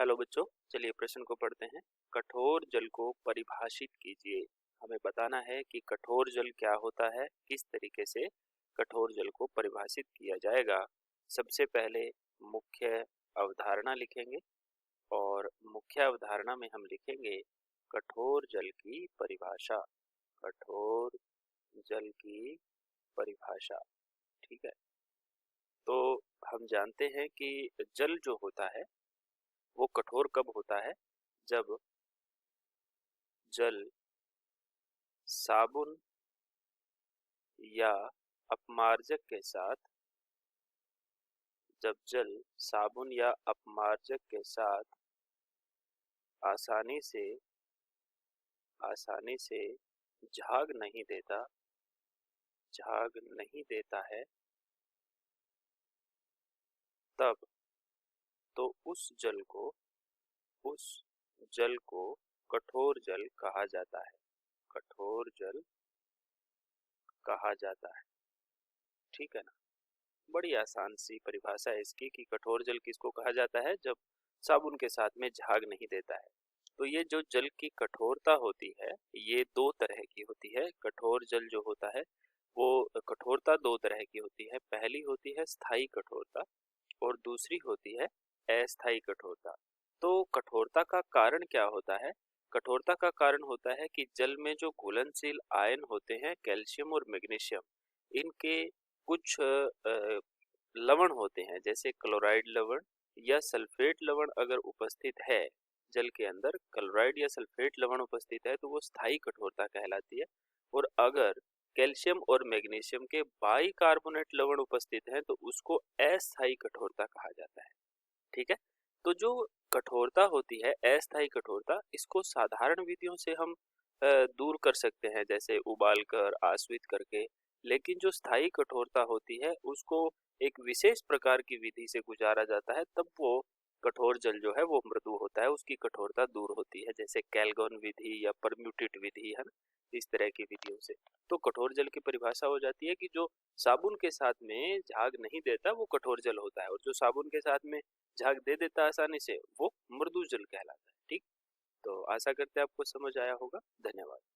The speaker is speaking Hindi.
हेलो बच्चों, चलिए प्रश्न को पढ़ते हैं। कठोर जल को परिभाषित कीजिए। हमें बताना है कि कठोर जल क्या होता है, किस तरीके से कठोर जल को परिभाषित किया जाएगा। सबसे पहले मुख्य अवधारणा लिखेंगे और मुख्य अवधारणा में हम लिखेंगे कठोर जल की परिभाषा। कठोर जल की परिभाषा, ठीक है। तो हम जानते हैं कि जल जो होता है वो कठोर कब होता है, जब जल साबुन या अपमार्जक के साथ आसानी से झाग नहीं देता है, तब तो उस जल को कठोर जल कहा जाता है। कठोर जल कहा जाता है, ठीक है ना। बड़ी आसान सी परिभाषा है इसकी कि कठोर जल किसको कहा जाता है, जब साबुन के साथ में झाग नहीं देता है। तो ये जो जल की कठोरता होती है ये दो तरह की होती है। कठोर जल जो होता है वो कठोरता दो तरह की होती है। पहली होती है स्थायी कठोरता और दूसरी होती है अस्थायी कठोरता। तो कठोरता का कारण क्या होता है? कठोरता का कारण होता है कि जल में जो घुलनशील आयन होते हैं, कैल्शियम और मैग्नीशियम, इनके कुछ लवण होते हैं, जैसे क्लोराइड लवण या सल्फेट लवण अगर उपस्थित है जल के अंदर, क्लोराइड या सल्फेट लवण उपस्थित है तो वो स्थायी कठोरता कहलाती है। और अगर कैल्शियम और मैग्नीशियम के बाइकार्बोनेट लवण उपस्थित हैं तो उसको अस्थायी कठोरता कहा जाता है, ठीक है। तो जो कठोरता होती है अस्थायी कठोरता, इसको साधारण विधियों से हम दूर कर सकते हैं, जैसे उबाल कर, आश्वित करके। लेकिन जो स्थायी कठोरता होती है उसको एक विशेष प्रकार की विधि से गुजारा जाता है, तब वो कठोर जल जो है वो मृदु होता है, उसकी कठोरता दूर होती है, जैसे कैल्गन विधि या परम्यूटेट विधि है ना, इस तरह की विधियों से। तो कठोर जल की परिभाषा हो जाती है कि जो साबुन के साथ में झाग नहीं देता वो कठोर जल होता है, और जो साबुन के साथ में झाग दे देता है आसानी से वो मृदु जल कहलाता है, ठीक। तो आशा करते हैं आपको समझ आया होगा। धन्यवाद।